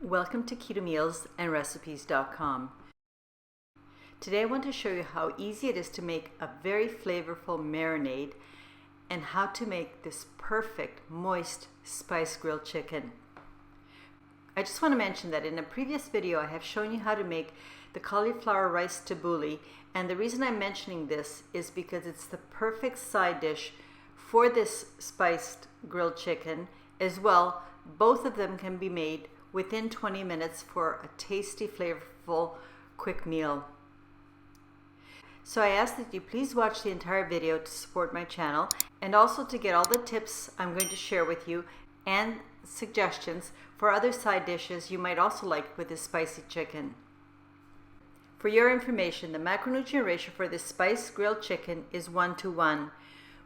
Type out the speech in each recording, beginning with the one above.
Welcome to Keto Meals and Recipes.com. Today I want to show you how easy it is to make a very flavorful marinade and how to make this perfect moist spice grilled chicken. I just want to mention that in a previous video I have shown you how to make the cauliflower rice tabbouleh, and the reason I'm mentioning this is because it's the perfect side dish for this spiced grilled chicken as well. Both of them can be made within 20 minutes for a tasty, flavorful, quick meal. So I ask that you please watch the entire video to support my channel and also to get all the tips I'm going to share with you and suggestions for other side dishes you might also like with this spicy chicken. For your information, the macronutrient ratio for this spiced grilled chicken is 1:1,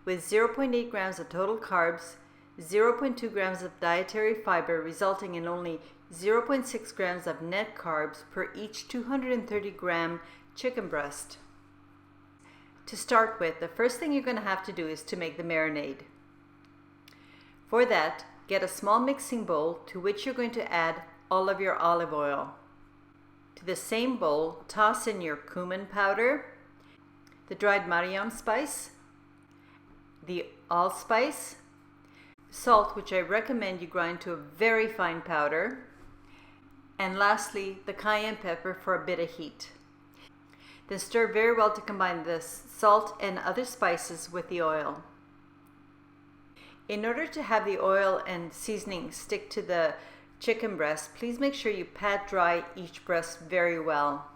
with 0.8 grams of total carbs, 0.2 grams of dietary fiber, resulting in only 0.6 grams of net carbs per each 230 gram chicken breast. To start with, the first thing you're going to have to do is to make the marinade. For that, get a small mixing bowl to which you're going to add all of your olive oil. To the same bowl, toss in your cumin powder, the dried Marinade spice, the allspice, salt, which I recommend you grind to a very fine powder, and lastly, the cayenne pepper for a bit of heat. Then stir very well to combine the salt and other spices with the oil. In order to have the oil and seasoning stick to the chicken breast, please make sure you pat dry each breast very well.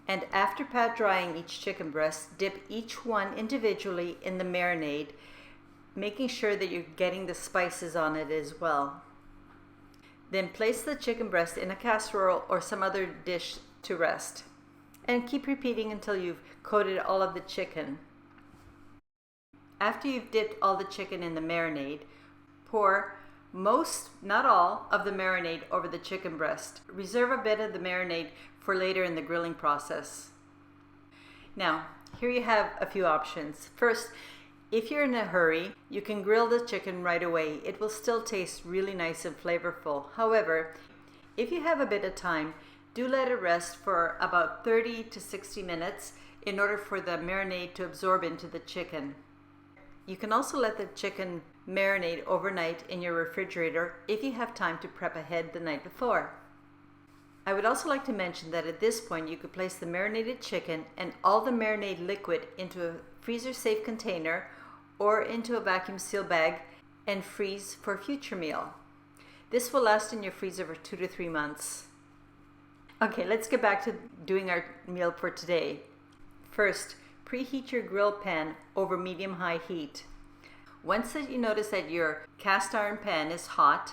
And after pat drying each chicken breast, dip each one individually in the marinade, making sure that you're getting the spices on it as well. Then place the chicken breast in a casserole or some other dish to rest. And keep repeating until you've coated all of the chicken. After you've dipped all the chicken in the marinade, pour most, not all, of the marinade over the chicken breast. Reserve a bit of the marinade for later in the grilling process. Now, here you have a few options. First, if you're in a hurry, you can grill the chicken right away. It will still taste really nice and flavorful. However, if you have a bit of time, do let it rest for about 30 to 60 minutes in order for the marinade to absorb into the chicken. You can also let the chicken marinate overnight in your refrigerator if you have time to prep ahead the night before. I would also like to mention that at this point you could place the marinated chicken and all the marinade liquid into a freezer-safe container or into a vacuum seal bag and freeze for a future meal. This will last in your freezer for 2 to 3 months. Okay, let's get back to doing our meal for today. First, preheat your grill pan over medium-high heat. Once that you notice that your cast iron pan is hot,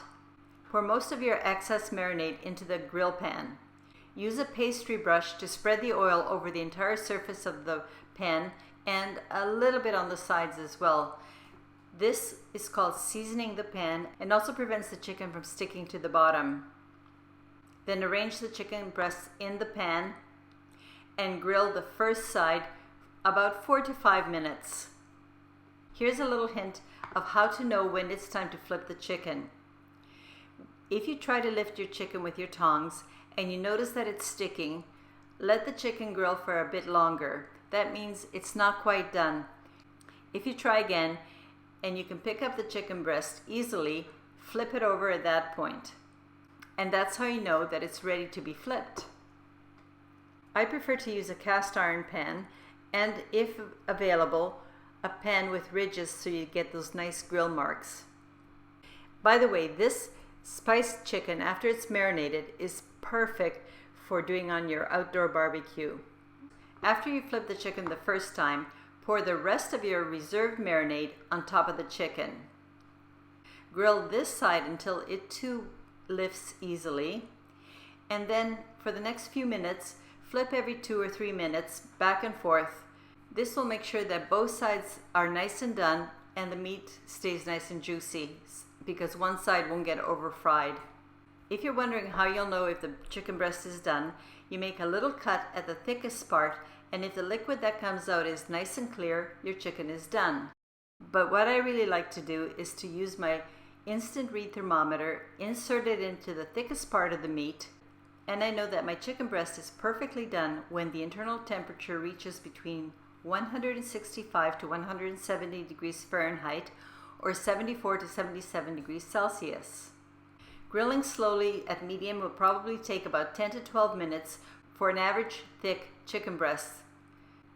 pour most of your excess marinade into the grill pan. Use a pastry brush to spread the oil over the entire surface of the pan and a little bit on the sides as well. This is called seasoning the pan and also prevents the chicken from sticking to the bottom. Then arrange the chicken breasts in the pan and grill the first side about 4 to 5 minutes. Here's a little hint of how to know when it's time to flip the chicken. If you try to lift your chicken with your tongs and you notice that it's sticking, let the chicken grill for a bit longer. That means it's not quite done. If you try again and you can pick up the chicken breast easily, flip it over at that point. And that's how you know that it's ready to be flipped. I prefer to use a cast iron pan and, if available, a pan with ridges so you get those nice grill marks. By the way, this spiced chicken, after it's marinated, is perfect for doing on your outdoor barbecue. After you flip the chicken the first time, pour the rest of your reserved marinade on top of the chicken. Grill this side until it too lifts easily, and then for the next few minutes, flip every 2 or 3 minutes back and forth. This will make sure that both sides are nice and done and the meat stays nice and juicy because one side won't get over fried. If you're wondering how you'll know if the chicken breast is done, you make a little cut at the thickest part, and if the liquid that comes out is nice and clear, your chicken is done. But what I really like to do is to use my instant read thermometer, insert it into the thickest part of the meat, and I know that my chicken breast is perfectly done when the internal temperature reaches between 165 to 170 degrees Fahrenheit or 74 to 77 degrees Celsius. Grilling slowly at medium will probably take about 10 to 12 minutes for an average thick chicken breast.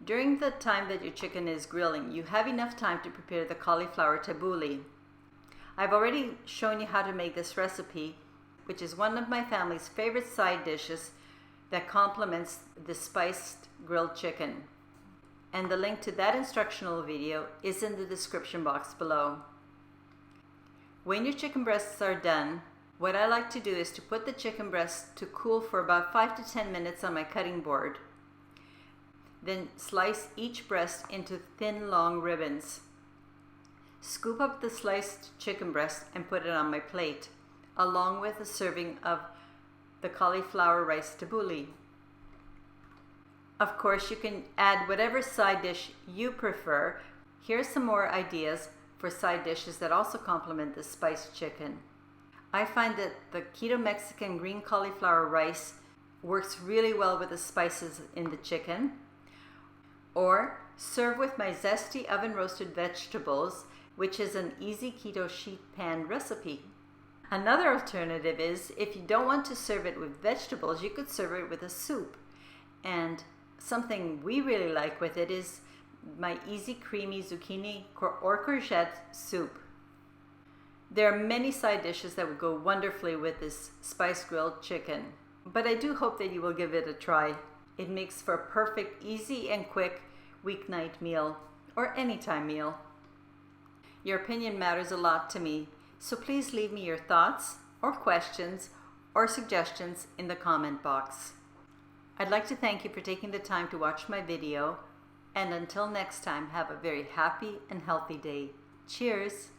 During the time that your chicken is grilling, you have enough time to prepare the cauliflower tabbouleh. I've already shown you how to make this recipe, which is one of my family's favorite side dishes that complements the spiced grilled chicken. And the link to that instructional video is in the description box below. When your chicken breasts are done, what I like to do is to put the chicken breast to cool for about 5 to 10 minutes on my cutting board. Then slice each breast into thin, long ribbons. Scoop up the sliced chicken breast and put it on my plate, along with a serving of the cauliflower rice tabbouleh. Of course, you can add whatever side dish you prefer. Here are some more ideas for side dishes that also complement the spiced chicken. I find that the Keto Mexican green cauliflower rice works really well with the spices in the chicken. Or serve with my zesty oven roasted vegetables, which is an easy keto sheet pan recipe. Another alternative is, if you don't want to serve it with vegetables, you could serve it with a soup. And something we really like with it is my easy creamy zucchini or courgette soup. There are many side dishes that would go wonderfully with this spiced grilled chicken, but I do hope that you will give it a try. It makes for a perfect, easy and quick weeknight meal or anytime meal. Your opinion matters a lot to me, so please leave me your thoughts or questions or suggestions in the comment box. I'd like to thank you for taking the time to watch my video, and until next time, have a very happy and healthy day. Cheers!